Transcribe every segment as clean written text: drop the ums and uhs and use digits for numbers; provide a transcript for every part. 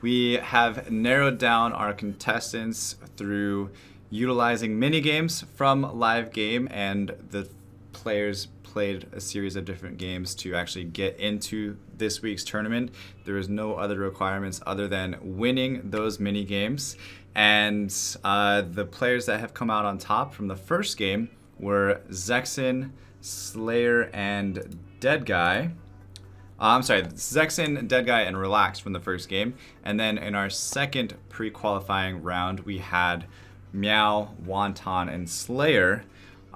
We have narrowed down our contestants through utilizing mini games from live game, and the players played a series of different games to actually get into this week's tournament. There is no other requirements other than winning those mini games. And the players that have come out on top from the first game were Zexin, Slayer, and Dead Guy. I'm sorry, Zexin, Dead Guy, and Relax from the first game. And then in our second pre-qualifying round, we had Meow, Wonton, and Slayer,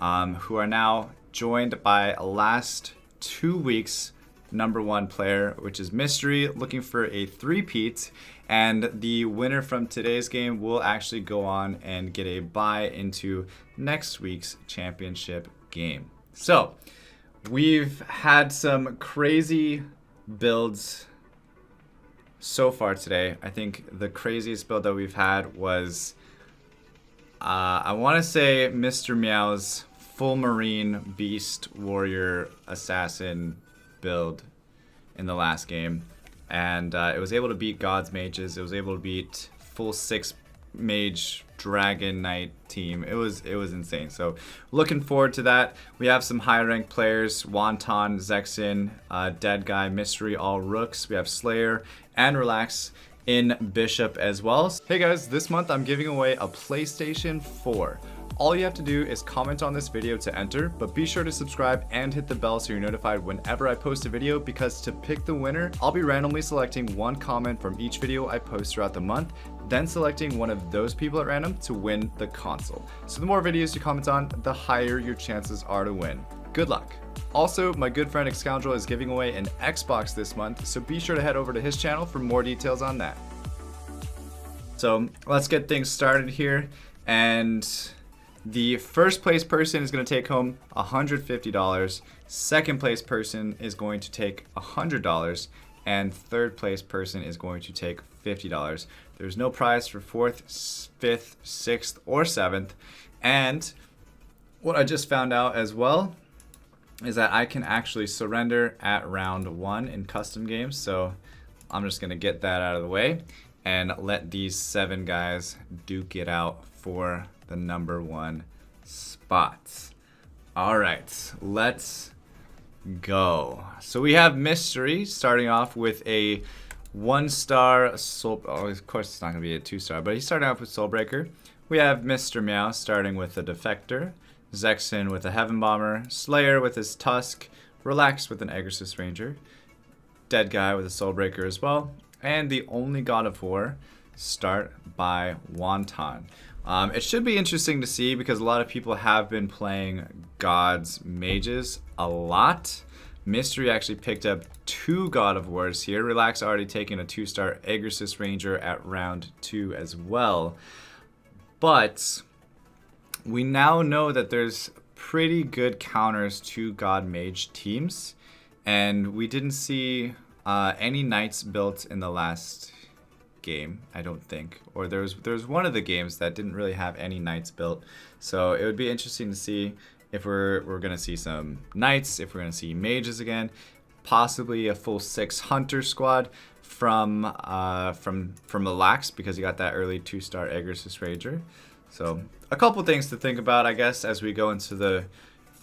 who are now joined by last 2 weeks' #1 player, which is Mystery, looking for a three-peat. And the winner from today's game will actually go on and get a bye into next week's championship game. So, we've had some crazy builds so far today. I think the craziest build that we've had was, I want to say Mr. Meow's full Marine Beast Warrior Assassin build in the last game. And it was able to beat God's Mages. It was able to beat full 6 Mage Dragon Knight team. It was insane. So looking forward to that. We have some high ranked players: Wonton, Zexin, Dead Guy, Mystery, all rooks. We have Slayer and Relax in Bishop as well. Hey guys, this month I'm giving away a PlayStation 4. All you have to do is comment on this video to enter, but be sure to subscribe and hit the bell so you're notified whenever I post a video, because to pick the winner, I'll be randomly selecting one comment from each video I post throughout the month, then selecting one of those people at random to win the console. So the more videos you comment on, the higher your chances are to win. Good luck. Also, my good friend Excoundrel is giving away an Xbox this month, so be sure to head over to his channel for more details on that. So let's get things started here, and the first place person is going to take home $150, second place person is going to take $100, and third place person is going to take $50. There's no prize for 4th, 5th, 6th, or 7th. And what I just found out as well is that I can actually surrender at round 1 in custom games. So I'm just going to get that out of the way and let these 7 guys duke it out for the #1 spots. All right, let's go. So we have Mystery starting off with a 1-star soul. Oh, of course it's not gonna be a 2-star, but he's starting off with Soulbreaker. We have Mr. Meow starting with a Defector, Zexin with a Heaven Bomber, Slayer with his Tusk, Relax with an Exorcist Ranger, Dead Guy with a Soulbreaker as well, and the only God of War start by Wonton. It should be interesting to see because a lot of people have been playing God's Mages a lot. Mystery actually picked up 2 God of Wars here. Relax already taking a 2-star Exorcist Ranger at round 2 as well. But we now know that there's pretty good counters to God Mage teams, and we didn't see any Knights built in the last game, I don't think, or there's one of the games that didn't really have any Knights built. So it would be interesting to see if we're gonna see some Knights, if we're gonna see Mages again, possibly a full 6 Hunter squad from Relax, because he got that early 2-star Exorcist Ranger. So a couple things to think about, I guess, as we go into the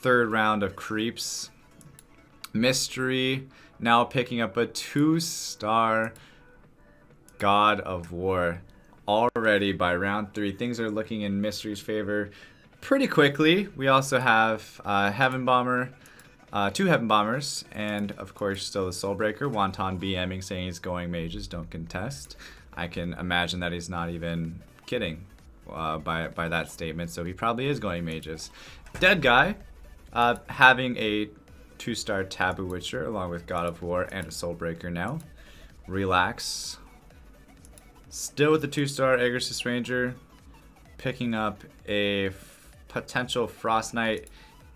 3rd round of creeps. Mystery now picking up a 2-star God of War already by round 3. Things are looking in Mystery's favor pretty quickly. We also have Heaven Bomber, 2 Heaven Bombers, and of course still the Soulbreaker. Wonton BMing saying he's going Mages, don't contest. I can imagine that he's not even kidding by that statement, so he probably is going Mages. Dead Guy having a 2-star Taboo Witcher along with God of War and a Soulbreaker now. Relax still with the 2-star Exorcist Ranger, picking up a potential Frost Knight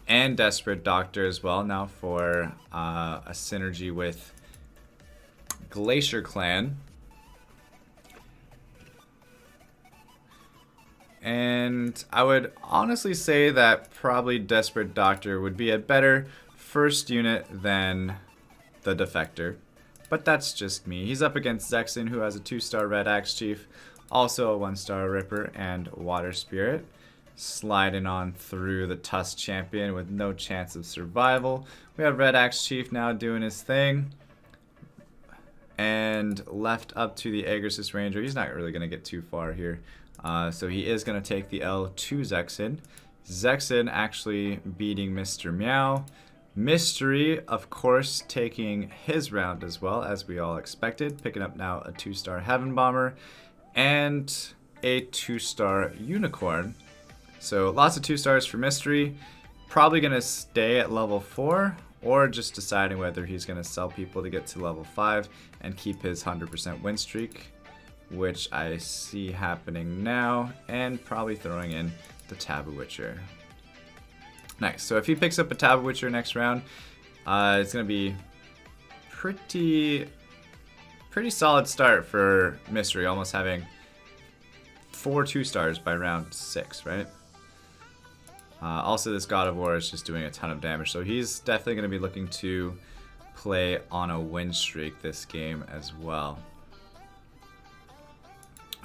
and Desperate Doctor as well now for a synergy with Glacier Clan. And I would honestly say that probably Desperate Doctor would be a better first unit than the Defector. but that's just me. He's up against Zexin, who has a 2-star Red Axe Chief, also a 1-star Ripper and Water Spirit. Sliding on through the Tusk Champion with no chance of survival. We have Red Axe Chief now doing his thing. And left up to the Aegis Ranger. He's not really going to get too far here. So he is going to take the L to Zexin. Zexin actually beating Mr. Meow. Mystery, of course, taking his round as well, as we all expected. Picking up now a 2-star Heaven Bomber and a 2-star Unicorn. So lots of 2-stars for Mystery. Probably going to stay at level 4, or just deciding whether he's going to sell people to get to level 5 and keep his 100% win streak, which I see happening now, and probably throwing in the Taboo Witcher. Nice. So if he picks up a Taboo Witcher next round, it's going to be pretty solid start for Mystery, almost having 4 2-stars by round 6, right? Also, this God of War is just doing a ton of damage, so he's definitely going to be looking to play on a win streak this game as well.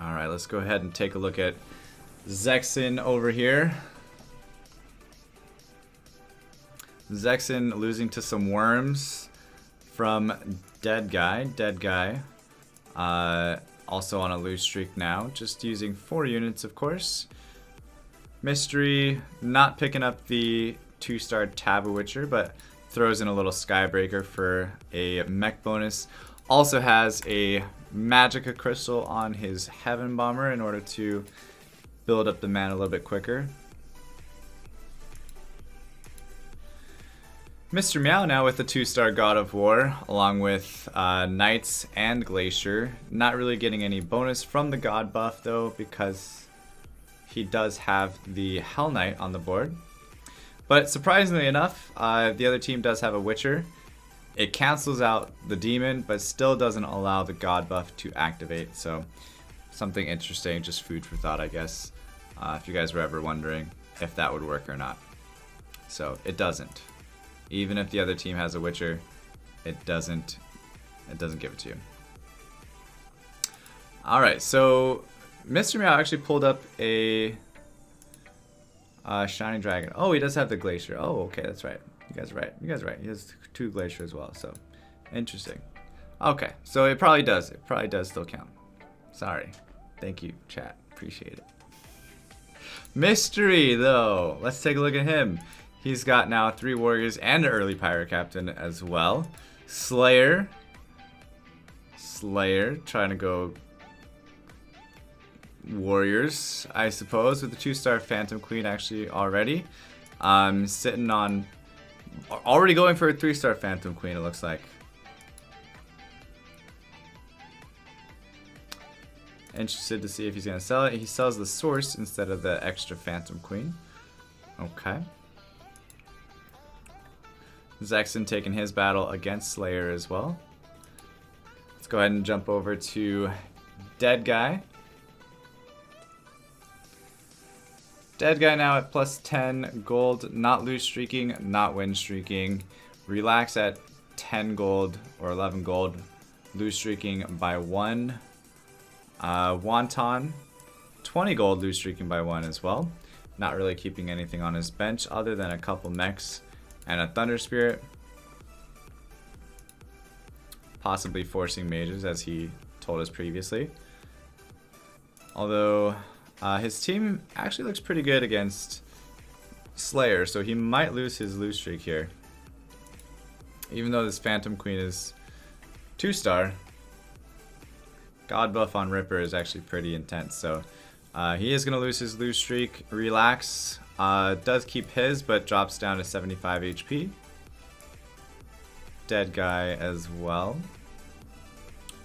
Alright, let's go ahead and take a look at Zexin over here. Zexin losing to some worms from Dead Guy. Dead Guy also on a lose streak now, just using 4 units, of course. Mystery not picking up the 2-star Taboo Witcher, but throws in a little Skybreaker for a mech bonus. Also has a Magica Crystal on his Heaven Bomber in order to build up the mana a little bit quicker. Mr. Meow now with the 2-star God of War, along with Knights and Glacier. Not really getting any bonus from the God buff though, because he does have the Hell Knight on the board. But surprisingly enough, the other team does have a Witcher. It cancels out the Demon, but still doesn't allow the God buff to activate. So something interesting, just food for thought, I guess, if you guys were ever wondering if that would work or not. So it doesn't. Even if the other team has a Witcher, it doesn't give it to you. Alright, so Mr. Meow actually pulled up a Shining Dragon. Oh, he does have the Glacier. Oh, okay, that's right. You guys are right. You guys are right. He has 2 Glacier as well, so interesting. Okay, so it probably does. It probably does still count. Sorry. Thank you, chat. Appreciate it. Mystery, though. Let's take a look at him. He's got now 3 Warriors and an early Pirate Captain as well. Slayer, trying to go Warriors, I suppose, with the 2-star Phantom Queen actually already. Sitting on, already going for a 3-star Phantom Queen, it looks like. Interested to see if he's going to sell it. He sells the Source instead of the extra Phantom Queen. Okay. Zexin taking his battle against Slayer as well. Let's go ahead and jump over to Dead Guy. Dead Guy now at plus 10 gold, not lose streaking, not win streaking. Relax at 10 gold or 11 gold, lose streaking by 1. Wonton, 20 gold, lose streaking by 1 as well. Not really keeping anything on his bench other than a couple mechs and a Thunder Spirit. Possibly forcing mages, as he told us previously. Although his team actually looks pretty good against Slayer, so he might lose his lose streak here. Even though this Phantom Queen is 2-star, God buff on Ripper is actually pretty intense, so he is going to lose his lose streak. Relax does keep his, but drops down to 75 HP. Dead Guy as well.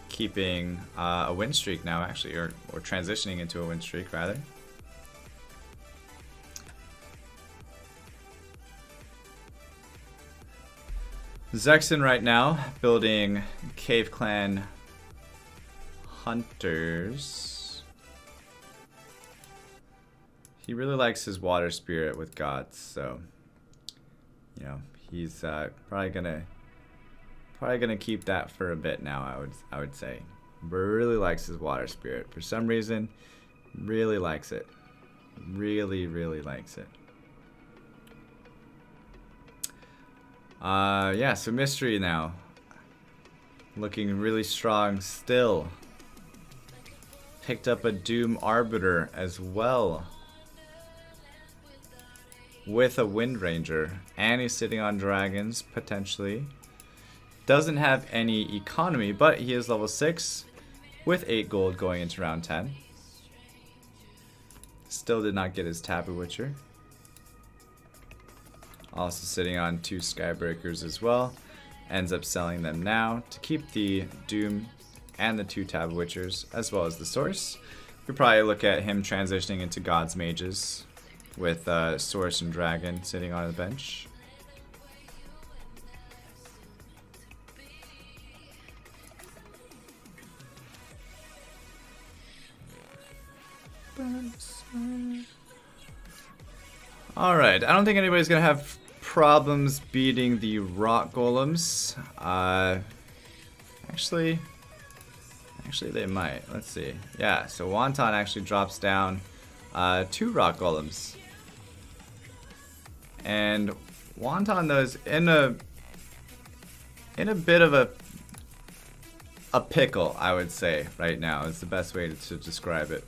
Keeping a win streak now, actually, or transitioning into a win streak, rather. Zexin right now, building Cave Clan Hunters. He really likes his Water Spirit with gods, so, you know, he's probably gonna Probably gonna keep that for a bit now, I would say. Really likes his water spirit. For some reason, really likes it. Really, really likes it. Yeah, so Mystery now. Looking really strong still. Picked up a Doom Arbiter as well. With a Wind Ranger. And he's sitting on dragons, potentially. Doesn't have any economy, but he is level 6. With 8 gold going into round 10. Still did not get his Taboo Witcher. Also sitting on 2 Skybreakers as well. Ends up selling them now to keep the Doom and the 2 Taboo Witchers, as well as the Source. We'd probably look at him transitioning into God's Mages with Source and Dragon sitting on the bench. Alright, I don't think anybody's gonna have problems beating the rock golems. Actually they might. Let's see. Yeah, so Wonton actually drops down 2 rock golems. And Wonton though is in a bit of a pickle, I would say, right now. Is the best way to describe it.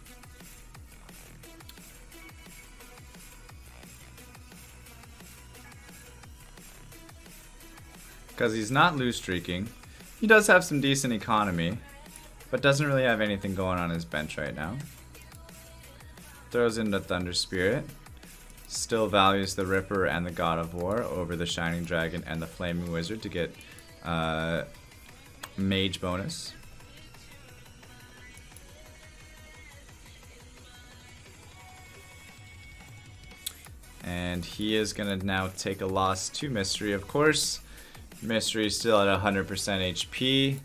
Because he's not loose streaking. He does have some decent economy, but doesn't really have anything going on his bench right now. Throws in the Thunder Spirit. Still values the Ripper and the God of War over the Shining Dragon and the Flaming Wizard to get Mage bonus. And he is going to now take a loss to Mystery, of course. Mystery still at 100% HP.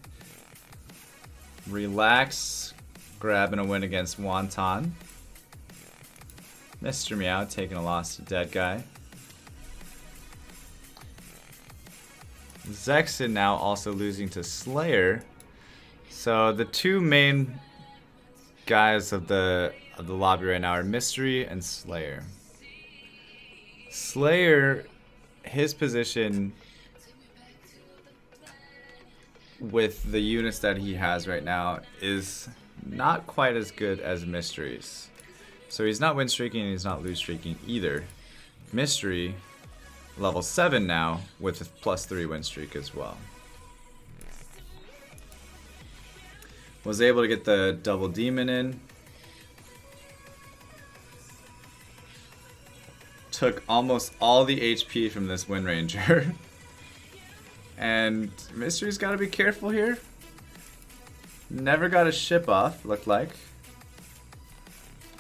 Relax. Grabbing a win against Wonton. Mr. Meow taking a loss to Dead Guy. Zexen now also losing to Slayer. So the 2 main guys of the lobby right now are Mystery and Slayer. Slayer, his position with the units that he has right now is not quite as good as Mystery's. So he's not win streaking and he's not lose streaking either. Mystery, level 7 now with a +3 win streak as well. Was able to get the double demon in. Took almost all the HP from this Wind Ranger. And Mystery's got to be careful here. Never got a ship off, looked like.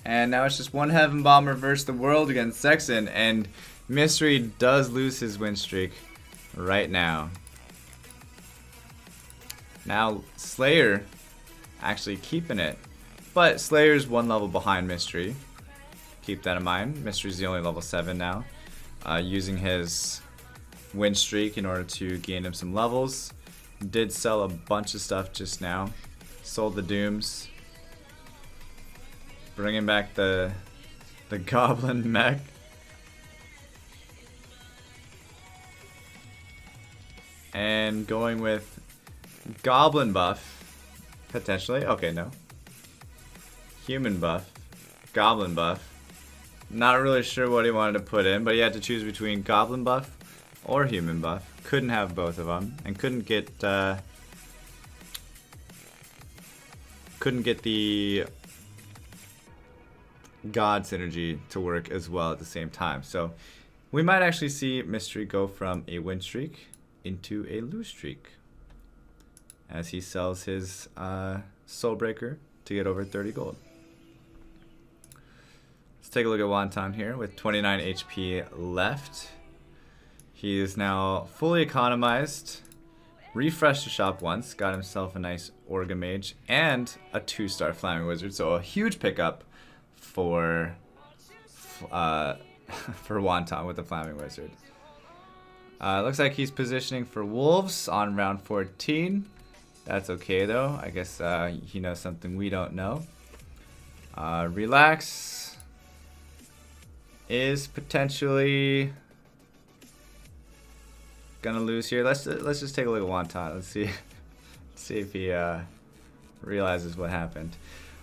And now it's just one Heaven Bomber versus the world against Zexen. And Mystery does lose his win streak right now. Now Slayer actually keeping it. But Slayer's 1 level behind Mystery. Keep that in mind. Mystery's the only level 7 now. Using his win streak in order to gain him some levels. Did sell a bunch of stuff just now. Sold the Dooms. Bringing back the Goblin mech. And going with Goblin buff. Potentially. Okay, no. Human buff. Goblin buff. Not really sure what he wanted to put in, but he had to choose between Goblin buff or Human buff. Couldn't have both of them, and couldn't get the God synergy to work as well at the same time. So we might actually see Mystery go from a win streak into a lose streak as he sells his Soulbreaker to get over 30 gold. Let's take a look at Wonton here with 29 HP left. He is now fully economized, refreshed the shop once, got himself a nice Orga Mage and a 2-star Flaming Wizard, so a huge pickup for Wonton with the Flaming Wizard. Looks like he's positioning for wolves on round 14. That's okay though. I guess he knows something we don't know. Relax is potentially gonna lose here. Let's just take a look at Wonton. Let's see if he realizes what happened.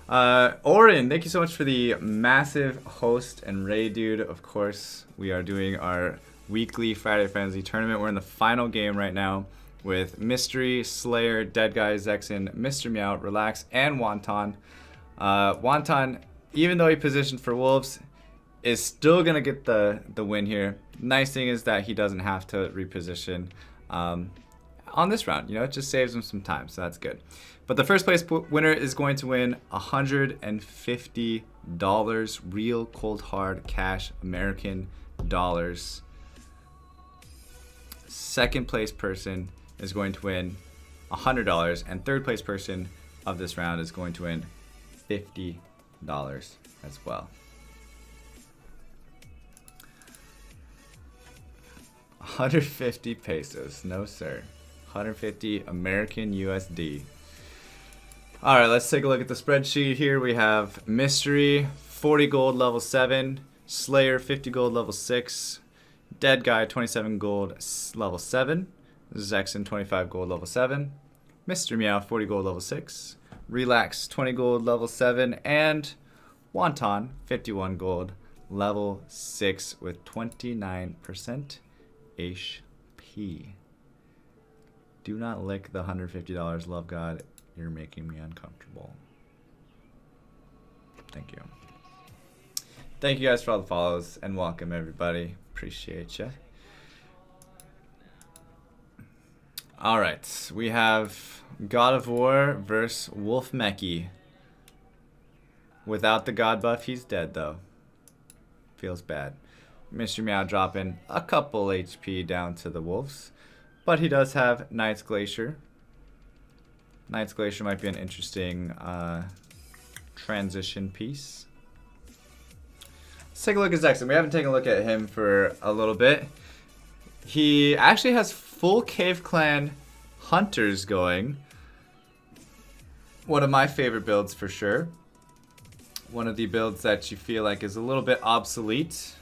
Orin, thank you so much for the massive host and raid, dude. Of course, we are doing our weekly Friday Frenzy tournament. We're in the final game right now with Mystery, Slayer, Dead Guy, Zexin, Mr. Meow, Relax, and Wonton. Wonton, even though he positioned for wolves, is still gonna get the win here. Nice thing is that he doesn't have to reposition on this round. You know, it just saves him some time, so that's good. But the first place winner is going to win $150, real cold hard cash American dollars. Second place person is going to win $100, and third place person of this round is going to win $50 as well. 150 pesos, no sir. 150 American USD. All right, let's take a look at the spreadsheet here. We have Mystery, 40 gold, level 7. Slayer, 50 gold, level 6. Dead Guy, 27 gold, level 7. Zexin, 25 gold, level 7. Mr. Meow, 40 gold, level 6. Relax, 20 gold, level 7. And Wonton, 51 gold, level 6 with 29% HP. Do not lick the $150, love God. You're making me uncomfortable. Thank you. Thank you guys for all the follows, and welcome everybody. Appreciate you. All right, we have God of War versus Wolf Meki. Without the God buff, he's dead though. Feels bad. Mr. Meow dropping a couple HP down to the wolves, but he does have Knight's Glacier. Knight's Glacier might be an interesting transition piece. Let's take a look at Zexin. We haven't taken a look at him for a little bit. He actually has full Cave Clan Hunters going. One of my favorite builds for sure. One of the builds that you feel like is a little bit obsolete.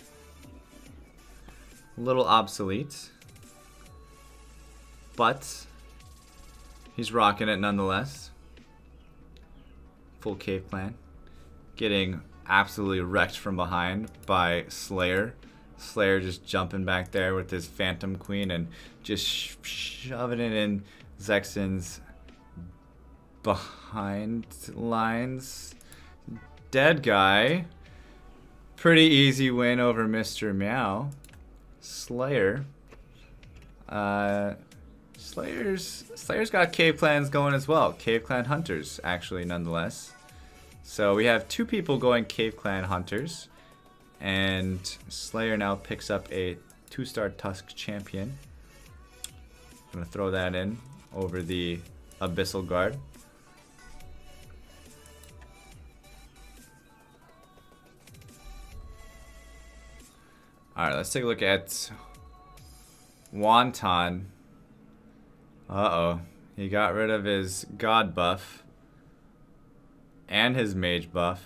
A little obsolete. But he's rocking it nonetheless. Full Cave Clan. Getting absolutely wrecked from behind by Slayer. Slayer just jumping back there with his Phantom Queen and just shoving it in Zexin's behind lines. Dead Guy. Pretty easy win over Mr. Meow. Slayer. Slayer's got Cave Clans going as well. Cave Clan Hunters, actually, nonetheless. So we have two people going Cave Clan Hunters. And Slayer now picks up a 2-star Tusk Champion. I'm going to throw that in over the Abyssal Guard. Alright, let's take a look at Wonton. Uh-oh. He got rid of his God buff. And his Mage buff.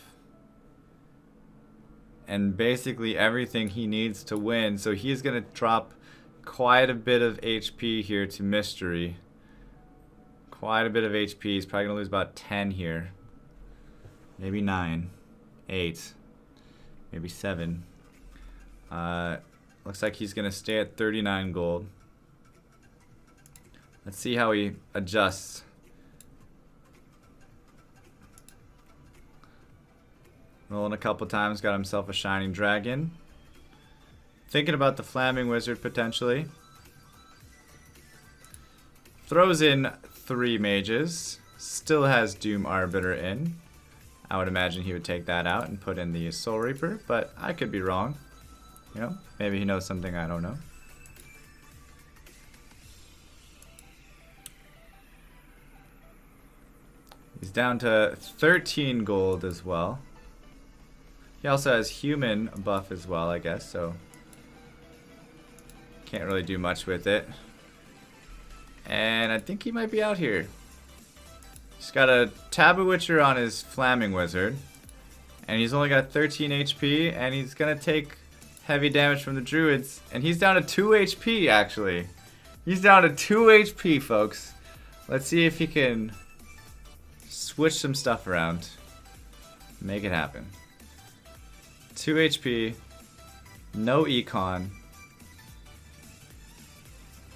And basically everything he needs to win. So he's going to drop quite a bit of HP here to Mystery. Quite a bit of HP. He's probably going to lose about 10 here. Maybe 9. 8. Maybe 7. Looks like he's going to stay at 39 gold. Let's see how he adjusts. Rolling a couple times, got himself a Shining Dragon. Thinking about the Flaming Wizard potentially. Throws in 3 mages. Still has Doom Arbiter in. I would imagine he would take that out and put in the Soul Reaper, but I could be wrong. You know, maybe he knows something I don't know. He's down to 13 gold as well. He also has human buff as well, I guess, so Can't really do much with it. And I think he might be out here. He's got a Taboo Witcher on his Flaming Wizard. And he's only got 13 HP, and he's gonna take heavy damage from the Druids. And he's down to 2 HP, actually. He's down to 2 HP, folks. Let's see if he can switch some stuff around. Make it happen. 2 HP. No econ.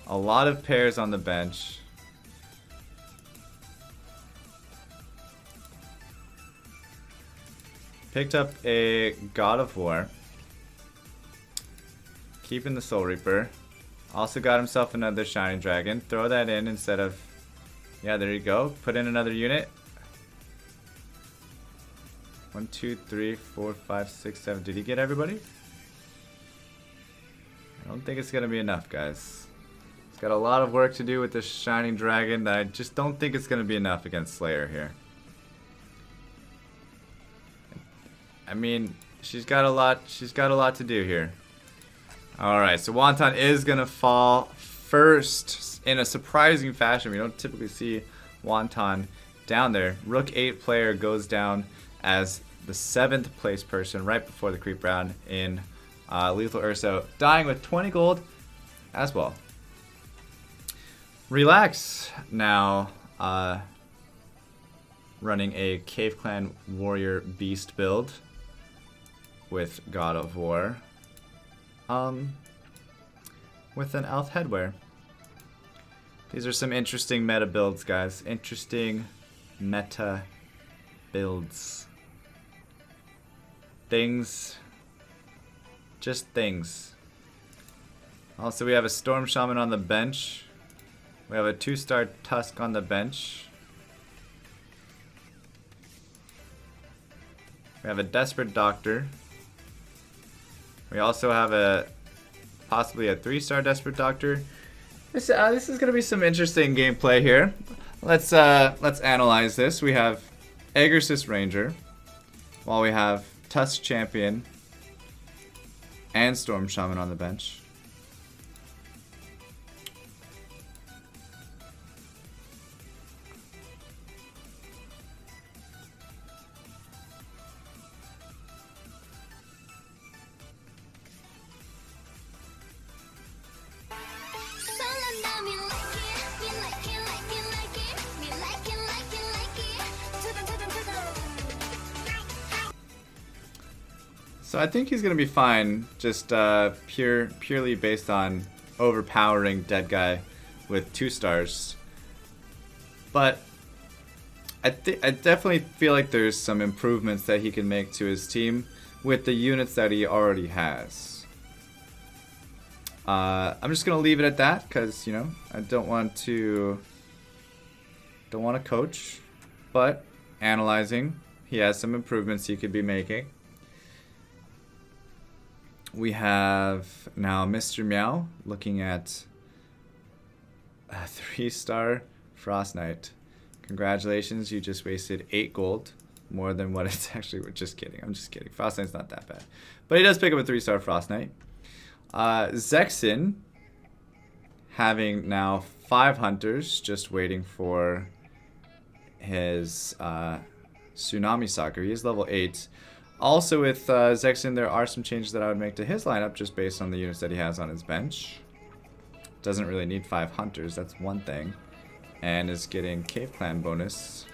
A lot of pairs on the bench. Picked up a God of War. Keeping the Soul Reaper. Also got himself another Shining Dragon. Throw that in instead of... Yeah, there you go. Put in another unit. 1, 2, 3, 4, 5, 6, 7. Did he get everybody? I don't think it's going to be enough, guys. He's got a lot of work to do with this Shining Dragon. I just don't think it's going to be enough against Slayer here. I mean, she's got a lot to do here. Alright, so Wonton is going to fall first in a surprising fashion. We don't typically see Wonton down there. Rook 8 player goes down as the 7th place person right before the creep round in Lethal Urso, dying with 20 gold as well. Relax now, running a Cave Clan Warrior Beast build with God of War, with an Elf Headwear. These are some interesting meta builds, guys. Interesting meta builds. Things. Just things. Also, we have a Storm Shaman on the bench. We have a 2-star Tusk on the bench. We have a Desperate Doctor. We also have possibly a 3-star Desperate Doctor. This is gonna be some interesting gameplay here. Let's analyze this. We have Egersis Ranger, while we have Tusk Champion and Storm Shaman on the bench. So I think he's gonna be fine, just purely based on overpowering dead guy with 2 stars. But I definitely feel like there's some improvements that he can make to his team with the units that he already has. I'm just gonna leave it at that because, you know, I don't want to coach, but analyzing, he has some improvements he could be making. We have now Mr. Meow looking at a 3-star Frost Knight. Congratulations, you just wasted 8 gold. More than what it's actually. We're just kidding. I'm just kidding. Frost Knight's not that bad. But he does pick up a 3-star Frost Knight. Zexin having now 5 hunters, just waiting for his Tsunami Soccer. He is level 8. Also with Zexin, there are some changes that I would make to his lineup just based on the units that he has on his bench. Doesn't really need 5 hunters, that's one thing. And is getting Cave Clan bonus.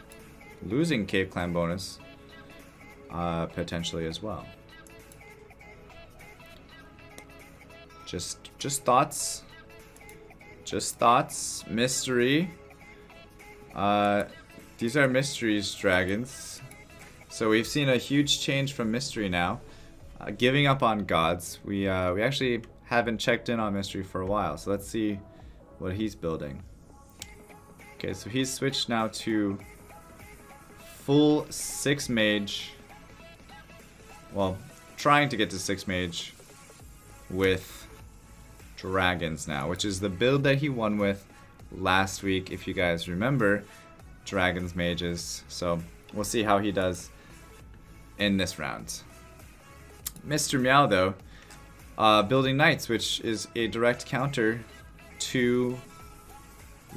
Losing Cave Clan bonus potentially as well. Just thoughts. Just thoughts. Mystery. These are Mysteries dragons. So we've seen a huge change from Mystery now. Giving up on gods. We actually haven't checked in on Mystery for a while. So let's see what he's building. Okay, so he's switched now to full 6 mage. Well, trying to get to 6 mage with dragons now, which is the build that he won with last week, if you guys remember. Dragons mages. So we'll see how he does in this round. Mr. Meow, though, building knights, which is a direct counter to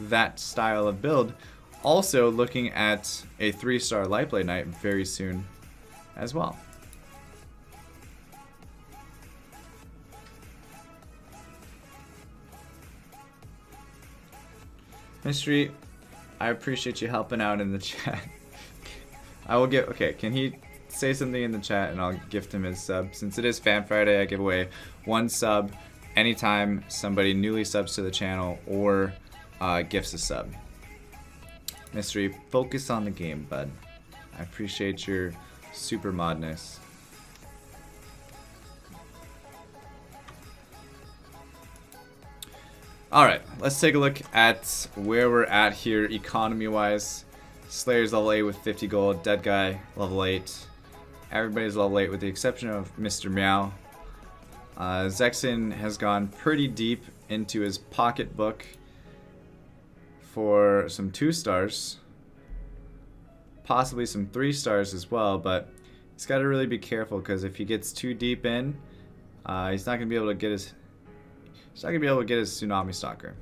that style of build. Also looking at a 3-star Lightblade Knight very soon as well. Mystery, I appreciate you helping out in the chat. I will get, okay, can he say something in the chat and I'll gift him his sub. Since it is Fan Friday, I give away 1 sub anytime somebody newly subs to the channel or gifts a sub. Mystery, focus on the game, bud. I appreciate your super modness. Alright, let's take a look at where we're at here economy-wise. Slayer's level 8 with 50 gold, Dead Guy level 8. Everybody's level 8 with the exception of Mr. Meow. Zexin has gone pretty deep into his pocketbook for some 2 stars. Possibly some 3 stars as well, but he's got to really be careful because if he gets too deep in, he's not going to be able to get his Tsunami Stalker.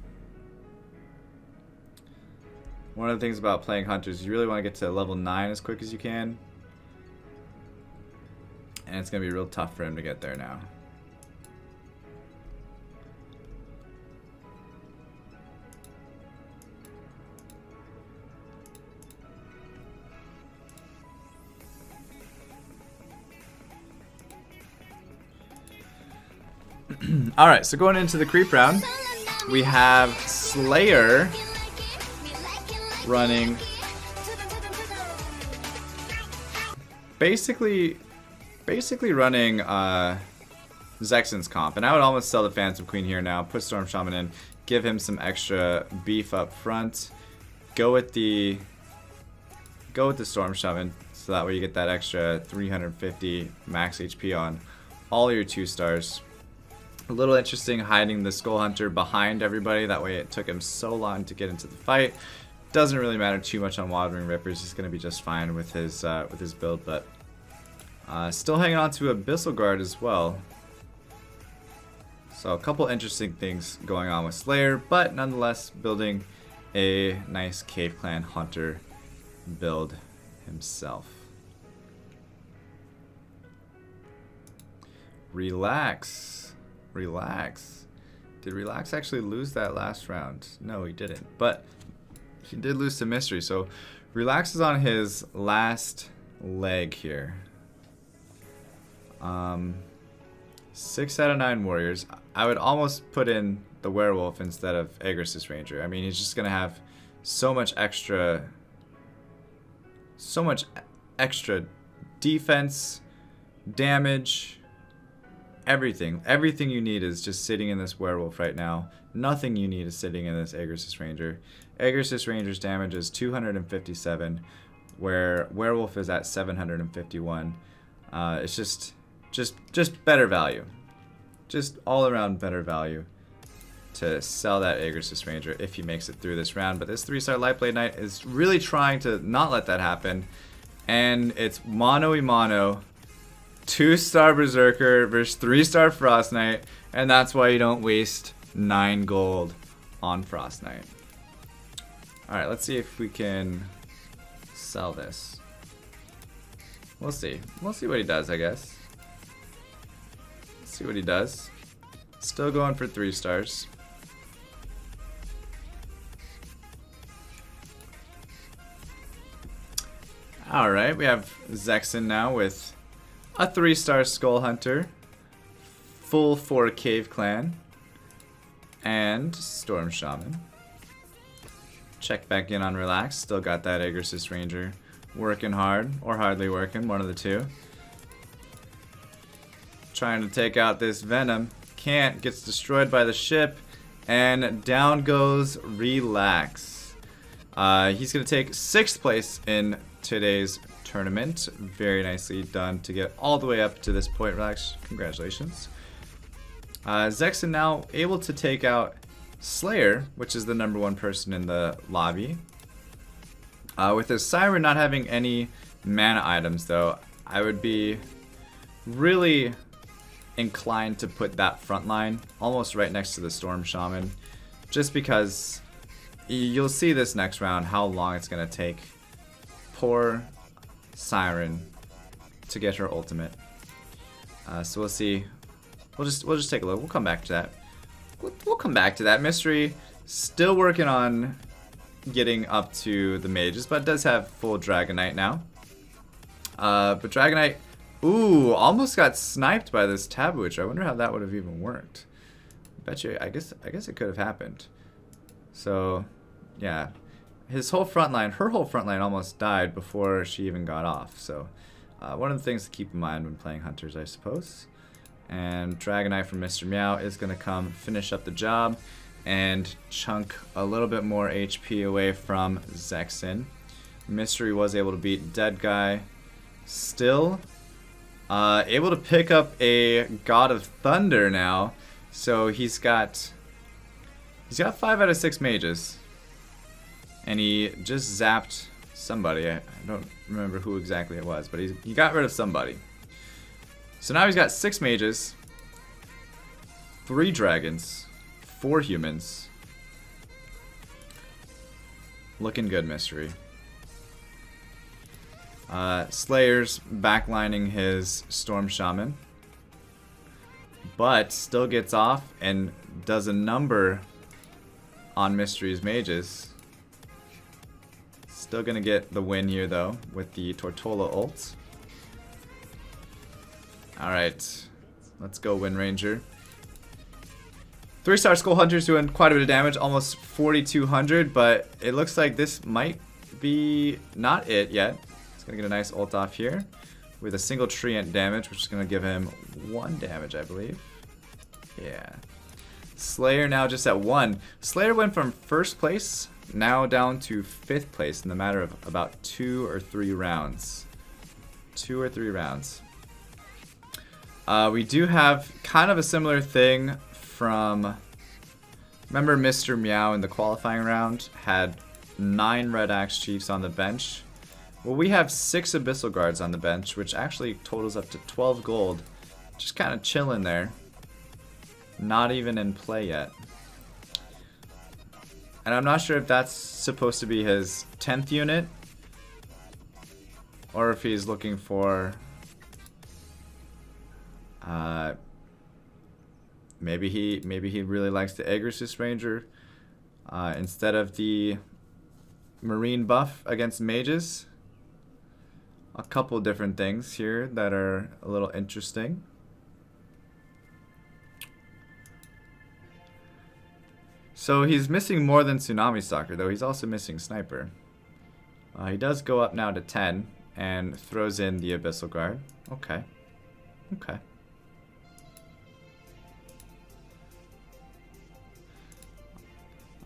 One of the things about playing Hunters, you really want to get to level 9 as quick as you can. And it's going to be real tough for him to get there now. Alright, so going into the creep round, we have Slayer running basically running Zexin's comp, and I would almost sell the Phantom Queen here now, put Storm Shaman in, give him some extra beef up front, go with the Storm Shaman, so that way you get that extra 350 max HP on all your 2 stars. A little interesting hiding the Skull Hunter behind everybody, that way it took him so long to get into the fight. Doesn't really matter too much on Wandering Rippers, he's going to be just fine with his build, but still hanging on to Abyssal Guard as well. So a couple interesting things going on with Slayer, but nonetheless building a nice Cave Clan Hunter build himself. Relax. Relax. Did Relax actually lose that last round? No, he didn't. But he did lose to Mystery. So Relax is on his last leg here. 6 out of 9 warriors. I would almost put in the Werewolf instead of Agris's Ranger. I mean, he's just going to have so much extra defense, damage, everything you need is just sitting in this Werewolf right now. Nothing you need is sitting in this Agris's Ranger. Agris's Ranger's damage is 257, where Werewolf is at 751. It's just better value, just all around better value to sell that Agris's Ranger if he makes it through this round. But this 3-star Lightblade Knight is really trying to not let that happen, and it's mono 2-star Berserker versus 3-star Frost Knight, and that's why you don't waste 9 gold on Frost Knight. Alright, let's see if we can sell this. We'll see. We'll see what he does, I guess. Let's see what he does. Still going for 3 stars. Alright, we have Zexin now with a 3-star Skull Hunter, full 4 Cave Clan, and Storm Shaman. Check back in on Relax. Still got that Agris's Ranger working hard, or hardly working, one of the two. Trying to take out this Venom. Can't, gets destroyed by the ship, and down goes Relax. He's going to take 6th place in today's tournament. Very nicely done to get all the way up to this point. Relax, congratulations. Zexin now able to take out Slayer, which is the #1 person in the lobby. With his Siren not having any mana items though, I would be really inclined to put that front line almost right next to the Storm Shaman, just because you'll see this next round how long it's gonna take poor Siren to get her ultimate. So we'll see. We'll just take a look. We'll come back to that. We'll come back to that. Mystery still working on getting up to the mages, but does have full Dragonite now. But Dragonite, ooh, almost got sniped by this Taboo Witcher. I wonder how that would have even worked. Bet you, I guess it could have happened. So, yeah, his whole front line, her whole front line almost died before she even got off. So, one of the things to keep in mind when playing Hunters, I suppose. And Dragonite from Mr. Meow is going to come finish up the job and chunk a little bit more HP away from Zexin. Mystery was able to beat Dead Guy. Still able to pick up a God of Thunder now. So he's got 5 out of 6 mages. And he just zapped somebody. I don't remember who exactly it was, but he got rid of somebody. So now he's got 6 mages, 3 dragons, 4 humans. Looking good, Mystery. Slayer's backlining his Storm Shaman, but still gets off and does a number on Mystery's mages. Still gonna get the win here though with the Tortola ult. Alright, let's go Wind Ranger. 3-star Skull Hunter's doing quite a bit of damage, almost 4,200, but it looks like this might be not it yet. It's going to get a nice ult off here with a single treant damage, which is going to give him 1 damage, I believe. Yeah. Slayer now just at 1. Slayer went from 1st place, now down to 5th place in the matter of about 2 or 3 rounds. 2 or 3 rounds. We do have kind of a similar thing from, remember Mr. Meow in the qualifying round had 9 Red Axe Chiefs on the bench. Well, we have 6 Abyssal Guards on the bench, which actually totals up to 12 gold. Just kind of chilling there. Not even in play yet. And I'm not sure if that's supposed to be his 10th unit, or if he's looking for maybe he really likes the Aegis Ranger instead of the Marine buff against mages. A couple different things here that are a little interesting. So he's missing more than Tsunami Stalker, though he's also missing Sniper. He does go up now to 10 and throws in the Abyssal Guard. Okay. Okay.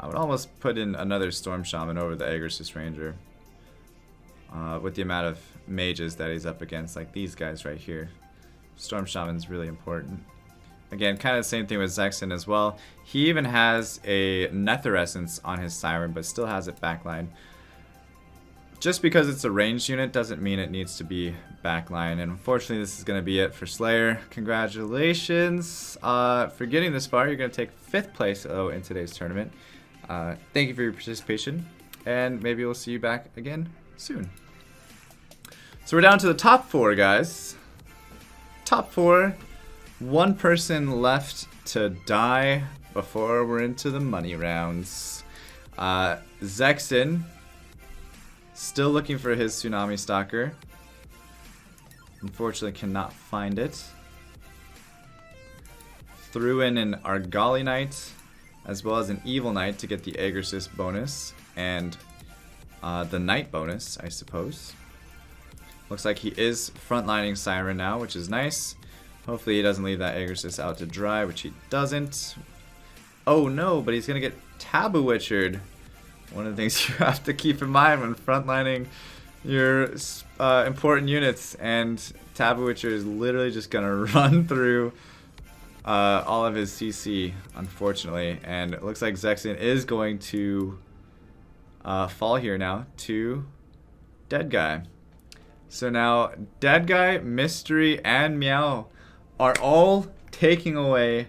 I would almost put in another Storm Shaman over the Aegis Ranger. With the amount of mages that he's up against, like these guys right here. Storm Shaman's really important. Again, kind of the same thing with Zexin as well. He even has a Nether Essence on his Siren, but still has it backline. Just because it's a ranged unit doesn't mean it needs to be backline. And unfortunately, this is going to be it for Slayer. Congratulations for getting this far. You're going to take 5th place in today's tournament. Thank you for your participation, and maybe we'll see you back again soon. So we're down to the top 4, guys. Top 4. 1 person left to die before we're into the money rounds. Zexin, still looking for his Tsunami Stalker. Unfortunately cannot find it. Threw in an Argali Knight as well as an Evil Knight to get the Aegis bonus and the Knight bonus, I suppose. Looks like he is frontlining Siren now, which is nice. Hopefully he doesn't leave that Aegis out to dry, which he doesn't. Oh no, but he's going to get Taboo Witchered. One of the things you have to keep in mind when frontlining your important units, and Taboo Witcher is literally just going to run through all of his CC, unfortunately. And it looks like Zexin is going to fall here now to Dead Guy. So now Dead Guy, Mystery, and Meow are all taking away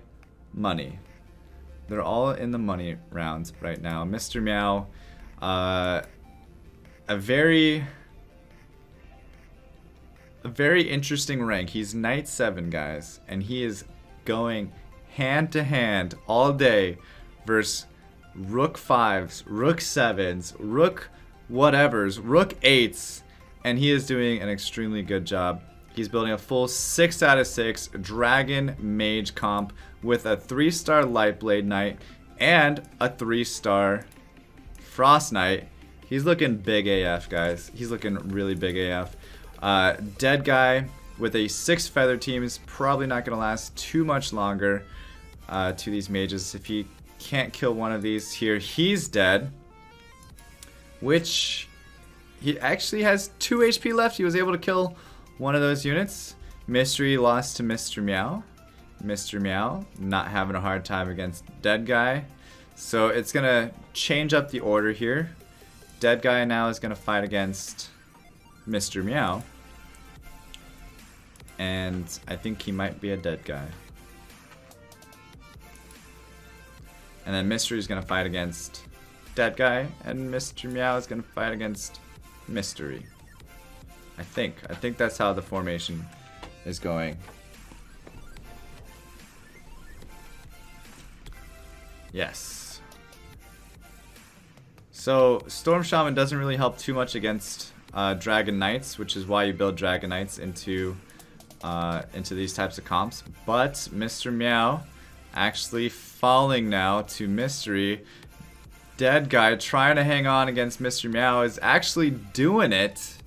money. They're all in the money rounds right now. Mr. Meow, a very interesting rank. He's Knight 7, guys, and he is going hand to hand all day versus Rook 5s, Rook 7s, Rook whatevers, Rook 8s, and he is doing an extremely good job. He's building a full 6 out of 6 Dragon Mage comp with a 3-star Lightblade Knight and a 3-star Frost Knight. He's looking big AF, guys. He's looking really big AF. Dead Guy with a 6 feather team is probably not going to last too much longer to these mages. If he can't kill one of these here, he's dead. Which, he actually has 2 HP left. He was able to kill one of those units. Mystery lost to Mr. Meow. Mr. Meow not having a hard time against Dead Guy. So it's going to change up the order here. Dead Guy now is going to fight against Mr. Meow. And I think he might be a Dead Guy. And then Mystery is going to fight against Dead Guy. And Mr. Meow is going to fight against Mystery. I think that's how the formation is going. Yes. So Storm Shaman doesn't really help too much against Dragon Knights, which is why you build Dragon Knights into these types of comps. But Mr. Meow actually falling now to Mystery. Dead Guy trying to hang on against Mr. Meow is actually doing it.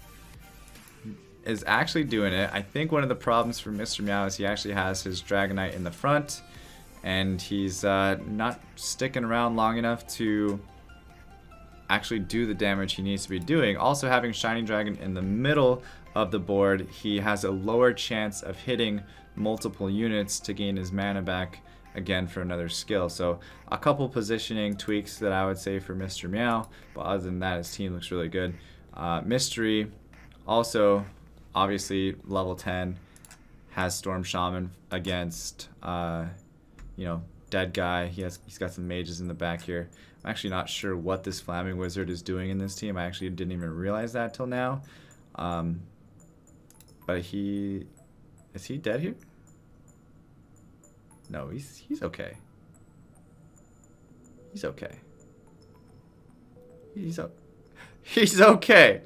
I think one of the problems for Mr. Meow is he actually has his Dragon Knight in the front, and he's not sticking around long enough to actually do the damage he needs to be doing. Also, having Shiny Dragon in the middle of the board, he has a lower chance of hitting multiple units to gain his mana back again for another skill. So a couple positioning tweaks that I would say for Mr. Meow, but other than that, his team looks really good. Mystery also obviously level 10, has Storm Shaman against Dead Guy. He's got some mages in the back here. I'm actually not sure what this Flaming Wizard is doing in this team. I actually didn't even realize that till now. But is he dead here? No, he's okay. He's okay. He's okay.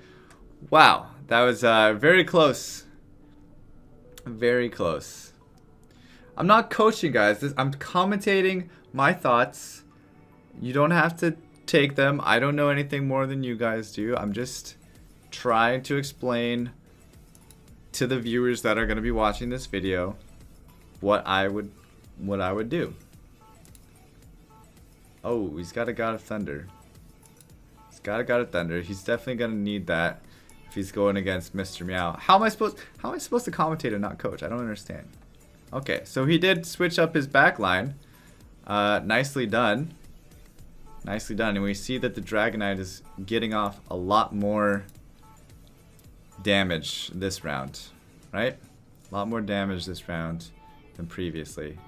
Wow, that was very close. Very close. I'm not coaching, guys. I'm commentating my thoughts. You don't have to take them. I don't know anything more than you guys do. I'm just trying to explain to the viewers that are going to be watching this video what I would do. Oh, he's got a God of Thunder. He's got a God of Thunder. He's definitely going to need that if he's going against Mr. Meow. How am I supposed to commentate and not coach? I don't understand. Okay, so he did switch up his back line. Nicely done. Nicely done. And we see that the Dragonite is getting off a lot more damage this round, right? A lot more damage this round than previously.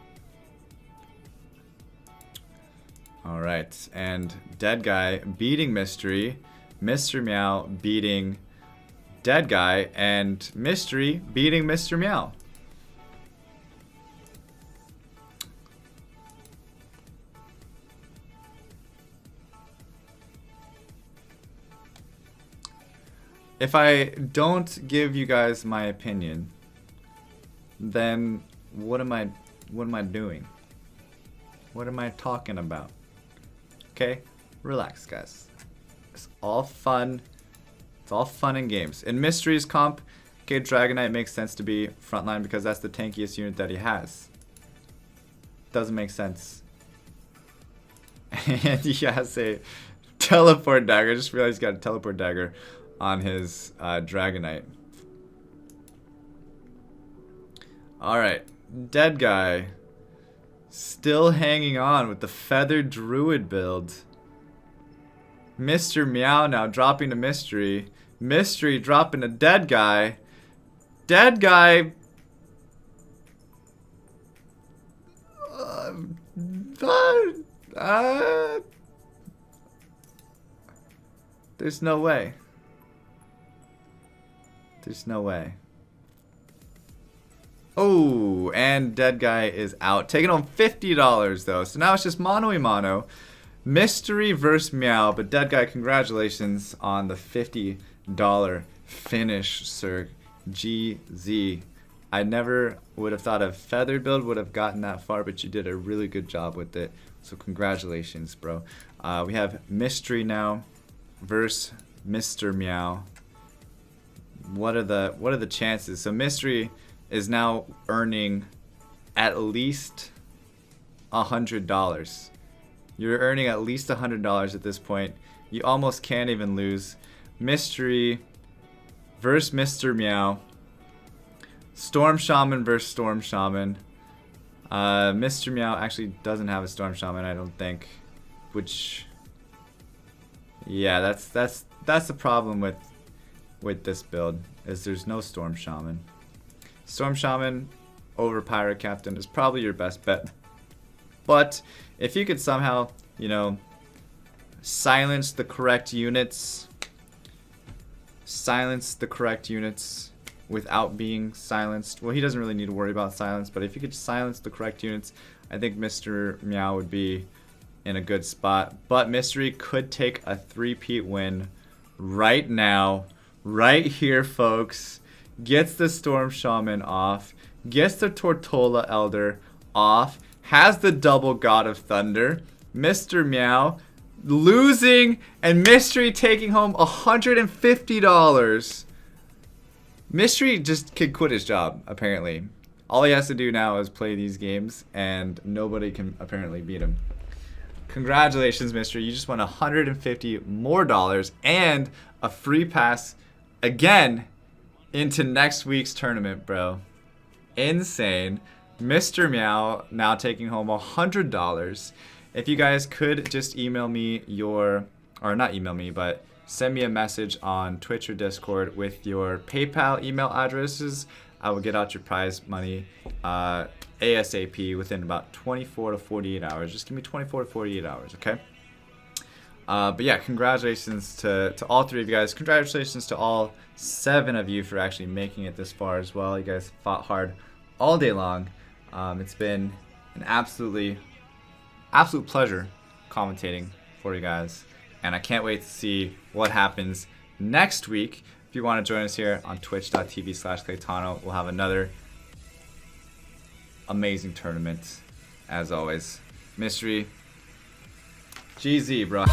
Alright, and Dead Guy beating Mystery, Mr. Meow beating Dead Guy, and Mystery beating Mr. Meow. If I don't give you guys my opinion, then what am I doing? What am I talking about? Okay, relax, guys. It's all fun. It's all fun and games. In Mystery's comp, okay, Dragonite makes sense to be frontline because that's the tankiest unit that he has. Doesn't make sense. And he has a teleport dagger. I just realized he's got a teleport dagger on his Dragonite. Alright, Dead Guy still hanging on with the Feathered Druid build. Mr. Meow now dropping to Mystery. Mystery dropping to Dead Guy. Dead Guy There's no way. There's no way. Oh, and dead guy is out. Taking home $50 though. So now it's just mano a mano. Mystery versus Meow. But dead guy, congratulations on the $50 finish, sir. GZ. I never would have thought a feathered build would have gotten that far, but you did a really good job with it. So congratulations, bro. We have Mystery now versus Mr. Meow. What are the chances? So Mystery is now earning at least $100. You're earning at least $100 at this point. You almost can't even lose. Mystery versus Mr. Meow. Storm Shaman versus Storm Shaman. Mr. Meow actually doesn't have a Storm Shaman, I don't think. Which, yeah, that's the problem with this build, is there's no Storm Shaman. Storm Shaman over Pirate Captain is probably your best bet. But if you could somehow, you know, silence the correct units without being silenced. Well, he doesn't really need to worry about silence, but if you could silence the correct units, I think Mr. Meow would be in a good spot. But Mystery could take a 3-peat win right now, right here, folks. Gets the Storm Shaman off, gets the Tortola Elder off, has the double God of Thunder. Mr. Meow losing, and Mystery taking home $150. Mystery just could quit his job, apparently. All he has to do now is play these games, and nobody can apparently beat him. Congratulations, Mystery. You just won $150 more and a free pass again into next week's tournament, bro. Insane. Mr. Meow now taking home $100. If you guys could just email me your, or not email me, but send me a message on Twitch or Discord with your PayPal email addresses, I will get out your prize money ASAP within about 24 to 48 hours. Just give me 24 to 48 hours, okay? But yeah, congratulations to all 3 of you guys. Congratulations to all 7 of you for actually making it this far as well. You guys fought hard all day long. It's been an absolute pleasure commentating for you guys. And I can't wait to see what happens next week. If you want to join us here on twitch.tv/Claytano, we'll have another amazing tournament as always. Mystery, GZ, bro.